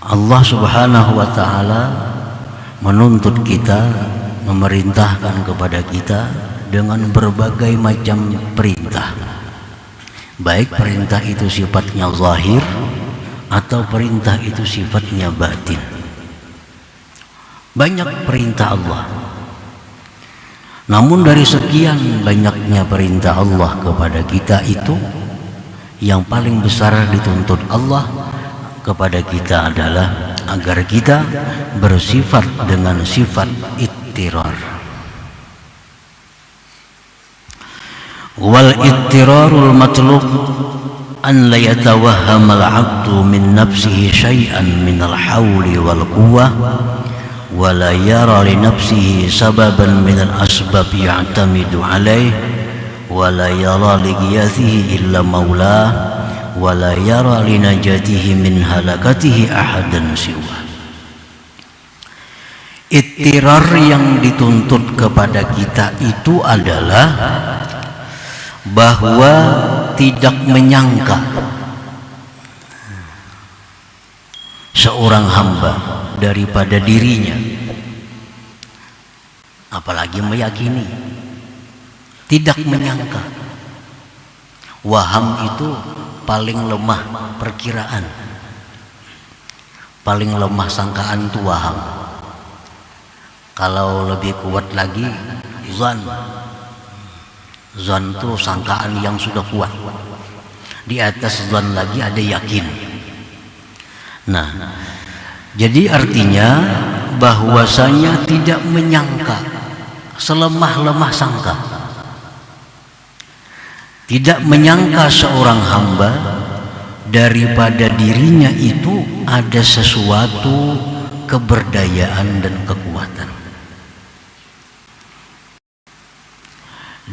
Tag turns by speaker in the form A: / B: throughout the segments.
A: Allah Subhanahu wa ta'ala menuntut kita, memerintahkan kepada kita dengan berbagai macam perintah, baik perintah itu sifatnya zahir atau perintah itu sifatnya batin. Banyak perintah Allah, namun dari sekian banyaknya perintah Allah kepada kita itu, yang paling besar dituntut Allah kepada kita adalah agar kita bersifat dengan sifat ittirar. Wal ittirarul matlub an la yatawahham al-'abdu min nafsihi syai'an min al-hawli wal quwwah wa la yara li nafsihi sababan min al-asbab ya'tamidu 'alayhi wa la yara li ghiyathihi illa maulah wa la yara li najatihi min halakatihi ahadan siwa. Ittirar yang dituntut kepada kita itu adalah bahwa tidak menyangka seorang hamba daripada dirinya, apalagi meyakini. Tidak menyangka. Waham itu paling lemah perkiraan, paling lemah sangkaan itu waham. Kalau lebih kuat lagi zan. Zan itu sangkaan yang sudah kuat. Di atas zan lagi ada yakin. Nah, jadi artinya bahwasanya tidak menyangka, selemah-lemah sangka. Tidak menyangka seorang hamba daripada dirinya itu ada sesuatu keberdayaan dan kekuatan.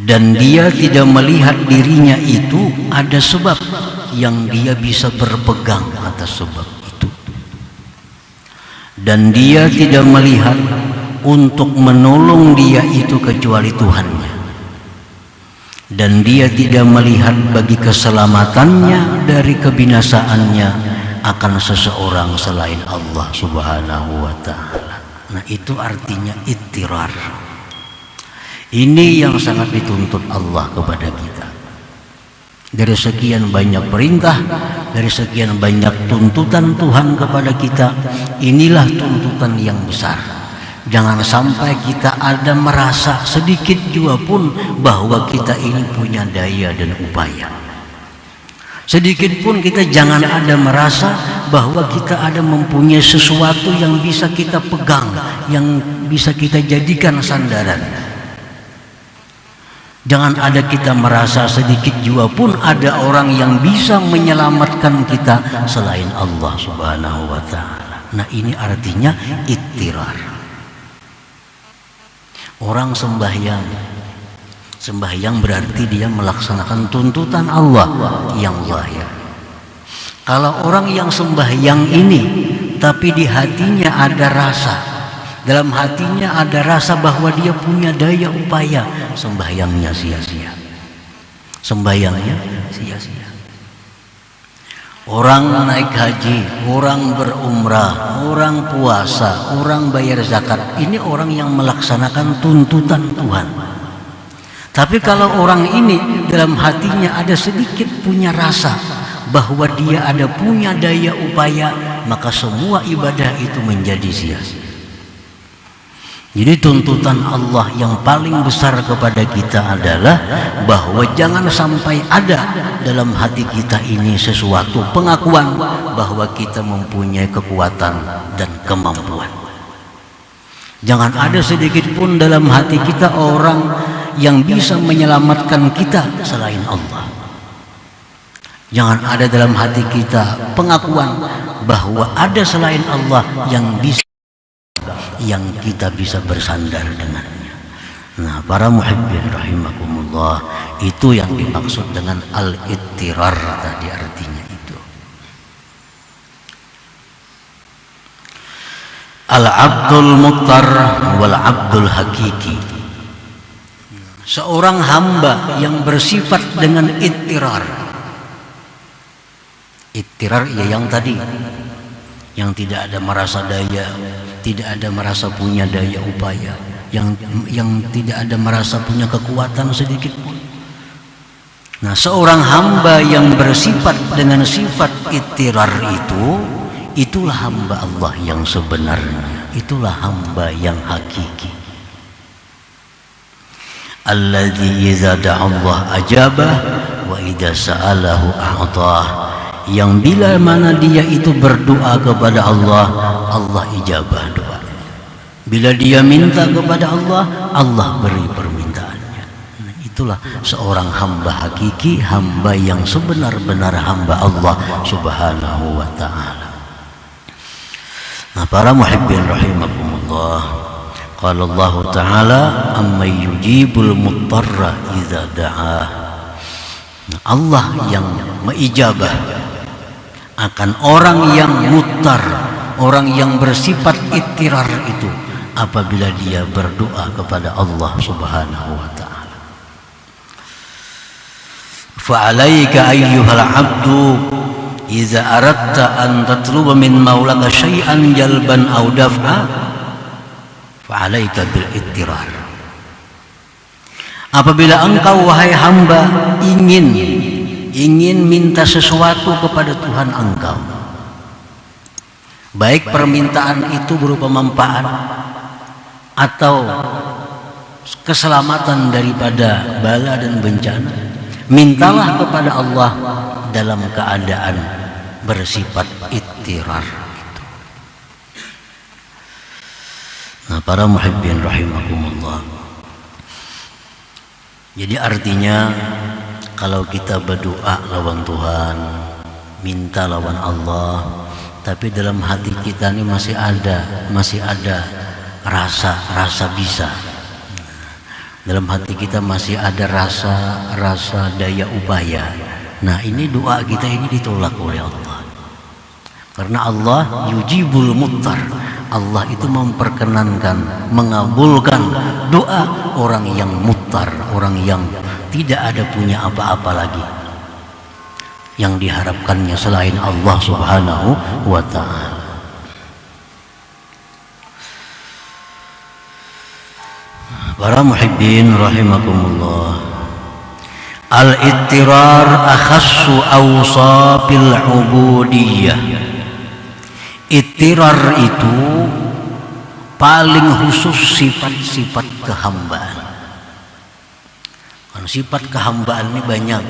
A: Dan dia tidak melihat dirinya itu ada sebab yang dia bisa berpegang atas sebab itu. Dan dia tidak melihat untuk menolong dia itu kecuali Tuhannya. Dan dia tidak melihat bagi keselamatannya dari kebinasaannya akan seseorang selain Allah Subhanahu wa ta'ala. Nah, itu artinya ittirar. Ini yang sangat dituntut Allah kepada kita. Dari sekian banyak perintah, dari sekian banyak tuntutan Tuhan kepada kita, inilah tuntutan yang besar. Jangan sampai kita ada merasa sedikit juga pun bahwa kita ini punya daya dan upaya. Sedikit pun kita jangan ada merasa bahwa kita ada mempunyai sesuatu yang bisa kita pegang, yang bisa kita jadikan sandaran. Jangan ada kita merasa sedikit juga pun ada orang yang bisa menyelamatkan kita selain Allah Subhanahu wa ta'ala. Nah, ini artinya ittirar. Orang sembahyang berarti dia melaksanakan tuntutan Allah yang zahir. Kalau orang yang sembahyang ini tapi di hatinya ada rasa, dalam hatinya ada rasa bahwa dia punya daya upaya, sembahyangnya sia-sia. Sembahyangnya sia-sia. Orang naik haji, orang berumrah, orang puasa, orang bayar zakat, ini orang yang melaksanakan tuntutan Tuhan. Tapi kalau orang ini dalam hatinya ada sedikit punya rasa bahwa dia ada punya daya upaya, maka semua ibadah itu menjadi sia-sia. Jadi tuntutan Allah yang paling besar kepada kita adalah bahwa jangan sampai ada dalam hati kita ini sesuatu pengakuan bahwa kita mempunyai kekuatan dan kemampuan. Jangan ada sedikit pun dalam hati kita orang yang bisa menyelamatkan kita selain Allah. Jangan ada dalam hati kita pengakuan bahwa ada selain Allah yang kita bisa bersandar dengannya. Nah, para muhibbin rahimakumullah, itu yang dimaksud dengan al-ittirar tadi, artinya itu. Al-abdul muttar wal abdul hakiki. Seorang hamba yang bersifat dengan ittirar. Ittirar ya yang tadi, yang tidak ada merasa daya, tidak ada merasa punya daya upaya, yang tidak ada merasa punya kekuatan sedikit pun. Nah, seorang hamba yang bersifat dengan sifat ittirar itu, itulah hamba Allah yang sebenarnya, itulah hamba yang hakiki. Alladzi idza da'a Allah ajabah wa idza sa'alahu a'tah. Yang bila mana dia itu berdoa kepada Allah, Allah ijabah doa. Bila dia minta kepada Allah, Allah beri permintaannya. Nah, itulah seorang hamba hakiki, hamba yang sebenar-benar hamba Allah Subhanahu wa ta'ala. Nah, para muhibbin rahimakumullah, qala Allah ta'ala amma yujibul muttarra idza da'ah. Nah, Allah yang mengijabah akan orang yang muttar, orang yang bersifat ittirar itu apabila dia berdoa kepada Allah Subhanahu wa ta'ala. Fa'alaika ayyuhal 'abdu idza aradta an tatluba min maulaka syai'an jalban aw daf'a fa'alaika bil ittirar. Apabila engkau wahai hamba ingin minta sesuatu kepada Tuhan engkau, baik permintaan itu berupa manfaat atau keselamatan daripada bala dan bencana, mintalah kepada Allah dalam keadaan bersifat ittirar itu. Nah, para muhibbin rahimakumullah, jadi artinya kalau kita berdoa lawan Tuhan, minta lawan Allah, tapi dalam hati kita ini masih ada rasa bisa. Dalam hati kita masih ada rasa daya upaya. Nah, ini doa kita ini ditolak oleh Allah. Karena Allah yujibul muttar. Allah itu memperkenankan, mengabulkan doa orang yang muttar, orang yang tidak ada punya apa-apa lagi yang diharapkannya selain Allah Subhanahu wa ta'ala. Para muhibbin rahimakumullah, al-ittirar akhassu awsafil ubudiyah. Ittirar itu paling khusus sifat-sifat kehambaan. Sifat kehambaan ini banyak,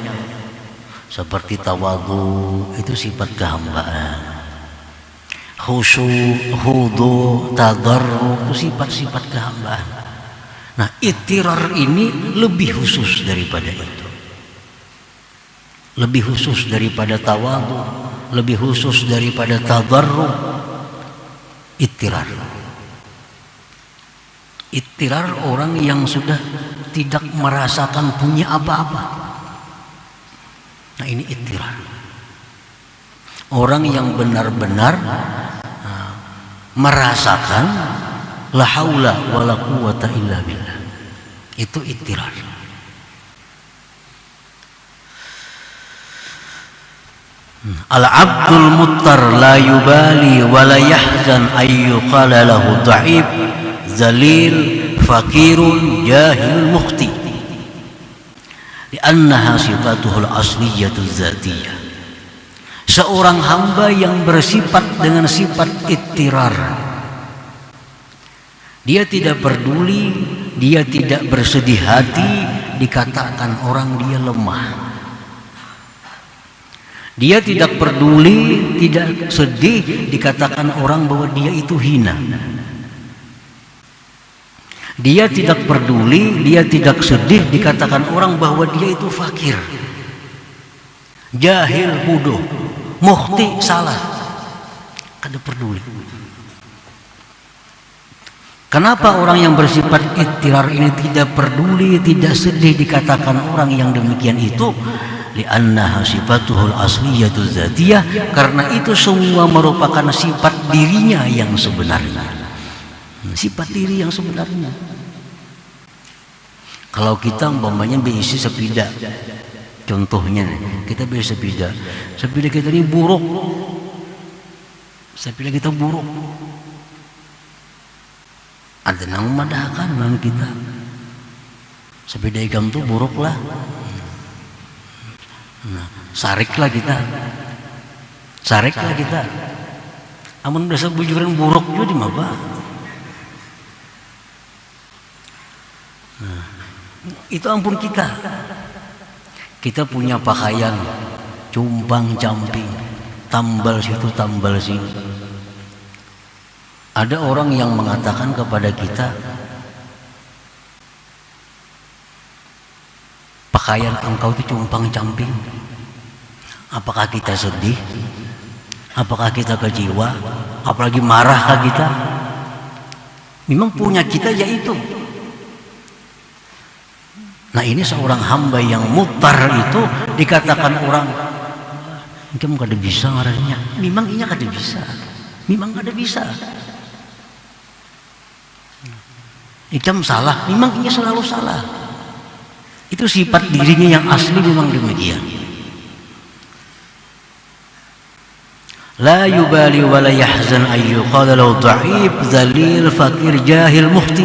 A: seperti tawadhu, itu sifat kehambaan. Khusyuk, khudu, tadarru, itu sifat-sifat kehambaan. Nah, ittirar ini lebih khusus daripada itu, lebih khusus daripada tawadhu, lebih khusus daripada tadarru. Ittirar orang yang sudah tidak merasakan punya apa-apa. Nah, ini ittirar. Orang yang benar-benar merasakan la haula wala quwata illa billah. Itu ittirar. Al-abdul muttar la yubali wa la yahzan ayyuqala lahu dha'ib zalil fakirun jahil mukhti li'annaha sifatuhul asliyatu zatiyah. Seorang hamba yang bersifat dengan sifat ittirar, dia tidak peduli, dia tidak bersedih hati dikatakan orang dia lemah. Dia tidak peduli, tidak sedih dikatakan orang bahwa dia itu hina. Dia tidak peduli, dia tidak sedih dikatakan orang bahwa dia itu fakir, jahil, bodoh, mukhti, salah. Kada peduli. Kenapa orang yang bersifat ittirar ini tidak peduli, tidak sedih dikatakan orang yang demikian itu? Li'annaha sifatuhul asliyatu zatiyah, karena itu semua merupakan sifat dirinya yang sebenarnya. Sifat diri yang sebenarnya. Kalau kita umpamanya berisi sepeda, contohnya kita beli sepeda kita ini buruk, Saya bilang kita buruk. Ada nang madahkan nang kita. Sepeda ikam tuh buruk lah. Nah, sariklah kita. Amun dasar bujuran buruk juga di maba. Nah, itu ampun kita. Kita punya pakaian cumpang camping, tambal situ tambal sini. Ada orang yang mengatakan kepada kita, pakaian engkau itu cumpang camping. Apakah kita sedih? Apakah kita kecewa? Apalagi marahkah kita? Memang punya kita yaitu. Nah, ini seorang hamba yang mutar itu dikatakan orang, engkau kada bisa ngaranya. Memang inya kada bisa. Memang kada bisa. Ikam salah, memang inya selalu salah. Itu sifat dirinya yang asli memang demikian. La yubali wa la yahzan ayyu qala law dha'if dzalil fakir jahil muhti.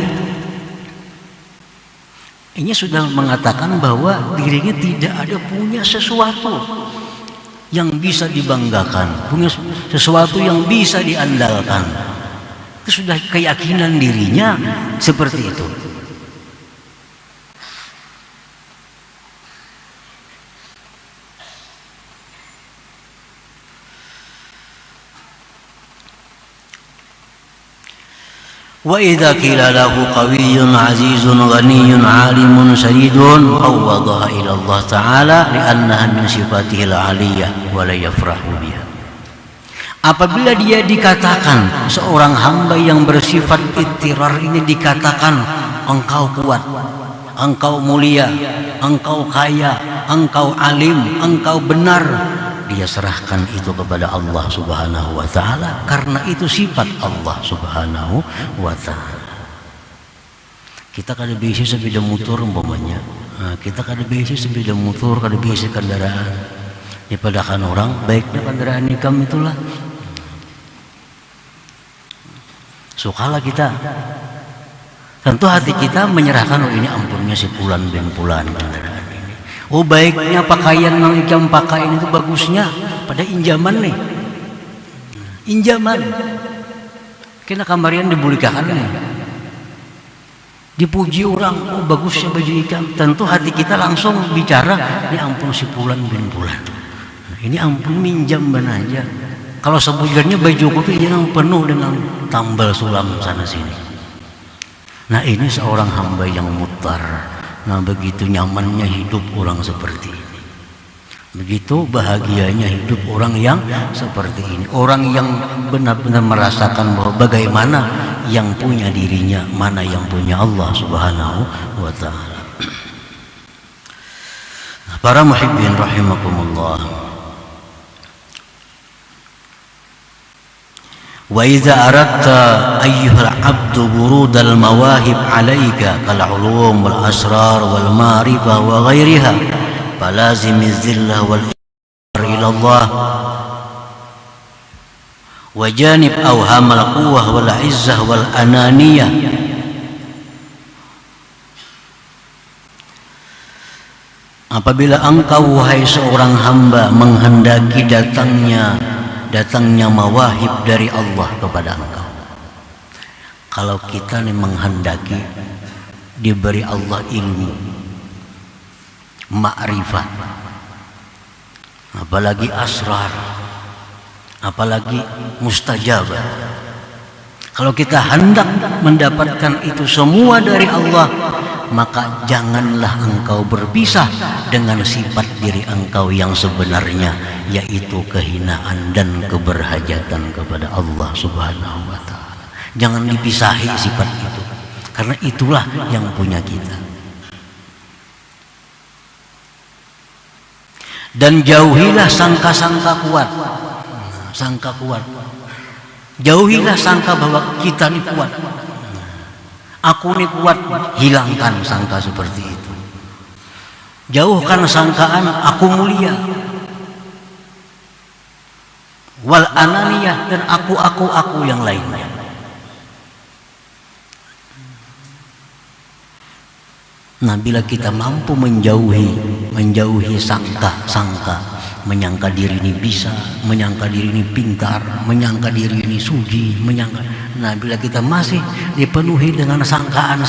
A: Ini sudah mengatakan bahwa dirinya tidak ada punya sesuatu yang bisa dibanggakan, punya sesuatu yang bisa diandalkan. Itu sudah keyakinan dirinya seperti itu. Wa idza qila lahu qawiyyun 'azizun ghaniyyun 'alimun sayyidun fawwadaha ila Allah Ta'ala li'annaha min sifatihil 'aliyyah wa la yafrahu biha. Apabila dia dikatakan seorang hamba yang bersifat ittirar ini dikatakan engkau kuat, engkau mulia, engkau kaya, engkau alim, engkau benar, dia serahkan itu kepada Allah Subhanahu wa Ta'ala karena itu sifat Allah Subhanahu wa Ta'ala. Kita kada bisa sepeda motor umpamanya, kita kada bisa sepeda motor, kada bisa kendaraan. Dipadakan orang baiknya kendaraan ikam itulah. Sukalah kita. Tentu hati kita menyerahkan, oh ini ampunnya si Pulan bin Pulan kendaraan ini. Oh baiknya pakaian yang ikam pakai ini tuh bagusnya pada injaman nih. Injaman. Kena kamarian dibulikakan nih. Dipuji orang, oh bagusnya baju ikam. Tentu hati kita langsung bicara, ini ampun si Pulan bin Pulan. Nah, ini ampun minjam aja. Kalau sebujurnya bajuku tuh yang penuh dengan tambal sulam sana sini. Nah ini seorang hamba yang mutar. Nah begitu nyamannya hidup orang seperti ini. Begitu bahagianya hidup orang yang seperti ini. Orang yang benar-benar merasakan bahwa bagaimana yang punya dirinya, mana yang punya Allah Subhanahu wa Ta'ala. Para muhibbin rahimakumullah. Wa idza aradta ayyuhal 'abdu burudal mawahib 'alaika kal 'ulum wal asrar wal ma'rifah wa ghairiha falazimiz zillah wal iqrar ila Allah wa janib awhamal quwwah wal 'izzah wal ananiyah. Apabila engkau wahai seorang hamba menghendaki datangnya mawahib dari Allah kepada engkau. Kalau kita nih menghendaki diberi Allah ilmu, ma'rifat, apalagi asrar, apalagi mustajabah. Kalau kita hendak mendapatkan itu semua dari Allah, maka janganlah engkau berpisah dengan sifat diri engkau yang sebenarnya, yaitu kehinaan dan keberhajatan kepada Allah Subhanahu wa Ta'ala. Jangan dipisahi sifat itu, karena itulah yang punya kita. Dan jauhilah sangka-sangka kuat. Sangka kuat. Jauhilah sangka bahwa kita ini kuat. Aku ini kuat, hilangkan sangka seperti itu. Jauhkan sangkaan aku mulia. wal ananiyah, dan aku yang lainnya. Nah, bila kita mampu menjauhi sangka, menyangka diri ini bisa, menyangka diri ini pintar, menyangka diri ini suci, nah, bila kita masih dipenuhi dengan sangkaan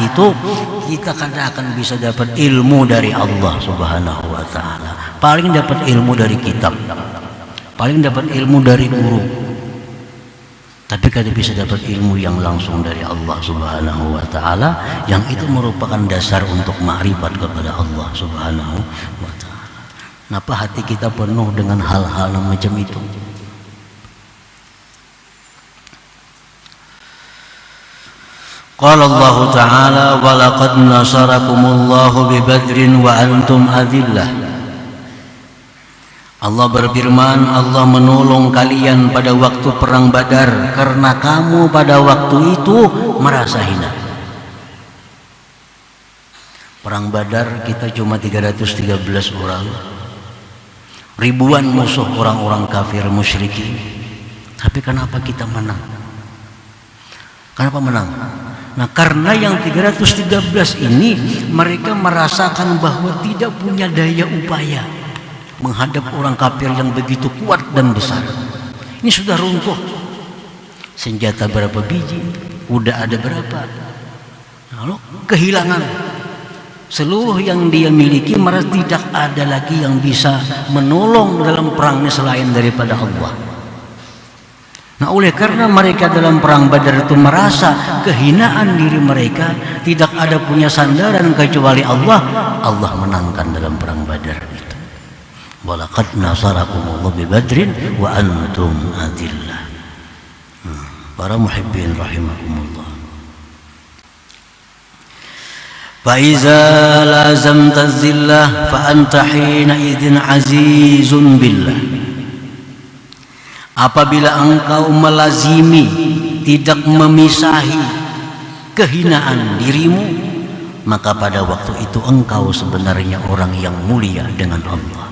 A: itu, kita akan bisa dapat ilmu dari Allah Subhanahu wa taala. Paling dapat ilmu dari kitab, paling dapat ilmu dari guru. Tapi kada bisa dapat ilmu yang langsung dari Allah Subhanahu wa taala, yang itu merupakan dasar untuk ma'rifat kepada Allah Subhanahu wa taala. Kenapa hati kita penuh dengan hal-hal macam itu? Qala Allah Ta'ala wa laqad nasarakumullahu bi Badrin wa antum adillah. Allah berfirman, Allah menolong kalian pada waktu perang Badar karena kamu pada waktu itu merasa hina. Perang Badar kita cuma 313 orang, ribuan musuh orang-orang kafir musyrikin. Tapi kenapa kita menang? Kenapa menang? Nah, karena yang 313 ini mereka merasakan bahwa tidak punya daya upaya menghadap orang kafir yang begitu kuat dan besar. Ini sudah runtuh. Senjata berapa biji, kuda ada berapa, lalu kehilangan seluruh yang dia miliki, merasa tidak ada lagi yang bisa menolong dalam perangnya selain daripada Allah. Nah, oleh karena mereka dalam perang Badar itu merasa kehinaan diri mereka, tidak ada punya sandaran kecuali Allah, Allah menangkan dalam perang Badar itu. Walaqad nasarakumullahu bi Badrin wa antum adillah. Para muhibbin rahimakumullah. Fa iza lazamta zillah fa anta hina idzin azizun billah. Apabila engkau melazimi, tidak memisahi kehinaan dirimu, maka pada waktu itu engkau sebenarnya orang yang mulia dengan Allah.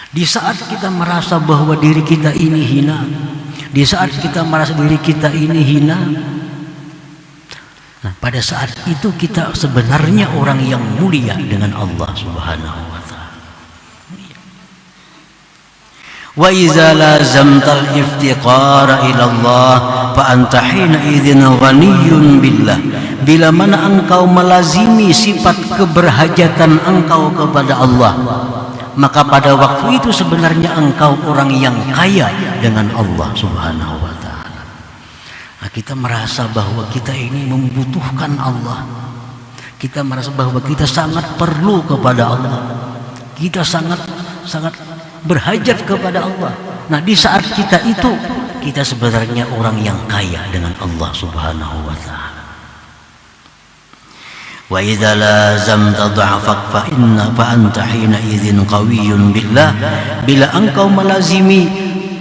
A: Di saat kita merasa bahwa diri kita ini hina, di saat kita merasa diri kita ini hina, nah, pada saat itu kita sebenarnya orang yang mulia dengan Allah Subhanahu wa taala. Wa iza lazamtal iftiqara ila Allah fa anta hina idzin ghaniyyun billah. Bila mana engkau melazimi sifat keberhajatan engkau kepada Allah, maka pada waktu itu sebenarnya engkau orang yang kaya dengan Allah Subhanahu wa taala. Nah, kita merasa bahwa kita ini membutuhkan Allah. Kita merasa bahwa kita sangat perlu kepada Allah. Kita sangat berhajat kepada Allah. Nah, di saat kita itu, kita sebenarnya orang yang kaya dengan Allah Subhanahu wa taala. Wa idza lazamta dha'fak fa anta hina idzin qawiyyun billah. Bila engkau melazimi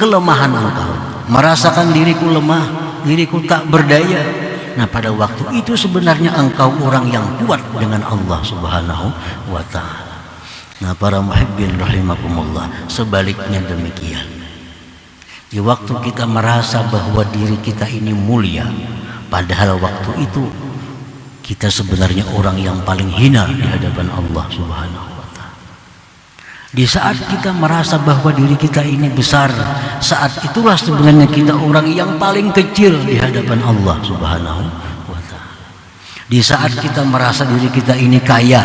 A: kelemahan engkau, merasakan diriku lemah, diriku tak berdaya, nah pada waktu itu sebenarnya engkau orang yang kuat dengan Allah Subhanahu wa taala. Nah, para muhibbin rahimakumullah, sebaliknya demikian. Di waktu kita merasa bahwa diri kita ini mulia, padahal waktu itu kita sebenarnya orang yang paling hina di hadapan Allah Subhanahu wa taala. Di saat kita merasa bahwa diri kita ini besar, saat itulah sebenarnya kita orang yang paling kecil di hadapan Allah Subhanahu wa taala. Di saat kita merasa diri kita ini kaya,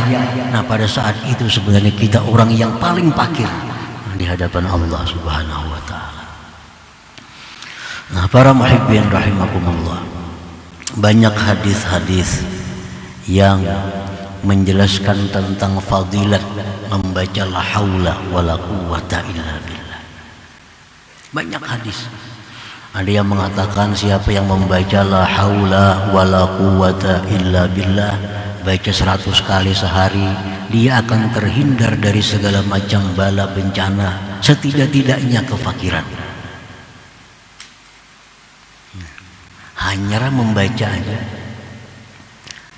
A: nah pada saat itu sebenarnya kita orang yang paling fakir di hadapan Allah Subhanahu wa taala. Nah, para muhibbin rahimakumullah, banyak hadis-hadis yang menjelaskan tentang fadilat membaca la haula wala quwwata illa billah. Banyak hadis. Ada yang mengatakan siapa yang membaca la haula wala quwwata illa billah, baca 100 kali sehari, dia akan terhindar dari segala macam bala bencana, setidak-tidaknya kefakiran. Hanya membaca aja.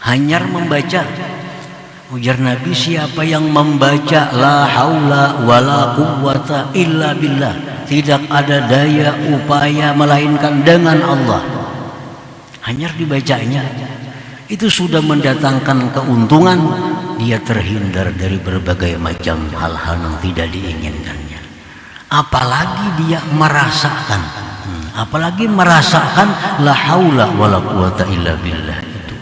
A: Hanya membaca, Ujar Nabi, siapa yang membaca la haula wala quwwata illa billah, tidak ada daya upaya melainkan dengan Allah, hanya dibacanya, itu sudah mendatangkan keuntungan. Dia terhindar dari berbagai macam hal-hal yang tidak diinginkannya. Apalagi dia merasakan, la haula wala quwwata illa billah itu.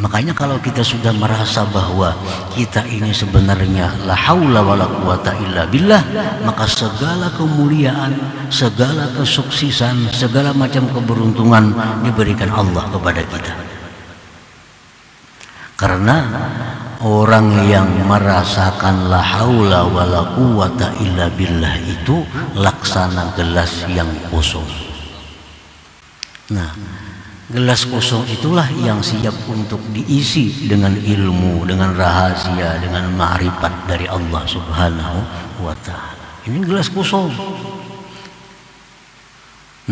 A: Makanya kalau kita sudah merasa bahwa kita ini sebenarnya la haula wala quwwata illa billah, maka segala kemuliaan, segala kesuksesan, segala macam keberuntungan diberikan Allah kepada kita. Karena orang yang merasakan la haula wala quwwata illa billah itu laksana gelas yang kosong. Nah, gelas kosong itulah yang siap untuk diisi dengan ilmu, dengan rahasia, dengan ma'rifat dari Allah Subhanahu wa ta'ala. Ini gelas kosong.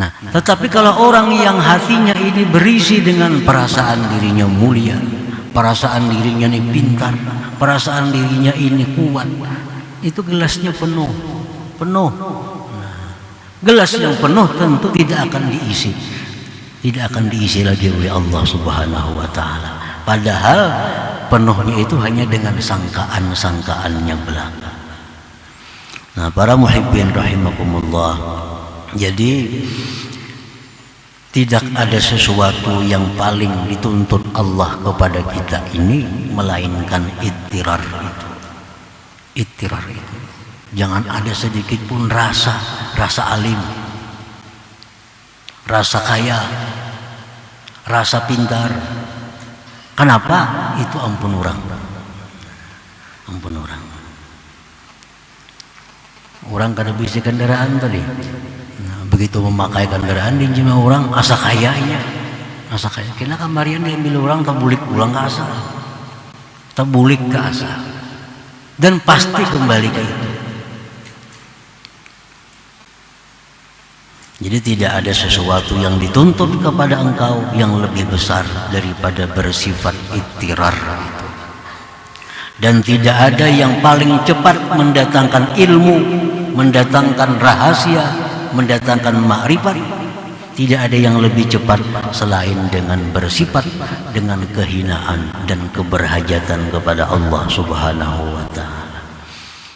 A: Nah, tetapi kalau orang yang hatinya ini berisi dengan perasaan dirinya mulia, perasaan dirinya ini pintar, perasaan dirinya ini kuat, itu gelasnya penuh. Nah, gelas yang penuh tentu tidak akan diisi lagi oleh Allah Subhanahu wa ta'ala. Padahal penuhnya itu hanya dengan sangkaan-sangkaannya belaka. Nah, para muhibbin rahimakumullah, jadi tidak ada sesuatu yang paling dituntut Allah kepada kita ini melainkan ittirar itu. Jangan ada sedikit pun rasa alim, rasa kaya, rasa pintar. Kenapa? Itu ampun orang. Orang kada bisa kendaraan tadi. Begitu memakai kendaraan di jema orang asa kayanya, kena kamarian diambil orang tabulik pulang ke asa, dan pasti kembali ke itu. Jadi tidak ada sesuatu yang dituntut kepada engkau yang lebih besar daripada bersifat ittirar itu. Dan tidak ada yang paling cepat mendatangkan ilmu, mendatangkan rahasia, mendatangkan ma'rifat. Tidak ada yang lebih cepat selain dengan bersifat dengan kehinaan dan keberhajatan kepada Allah Subhanahu wa ta'ala.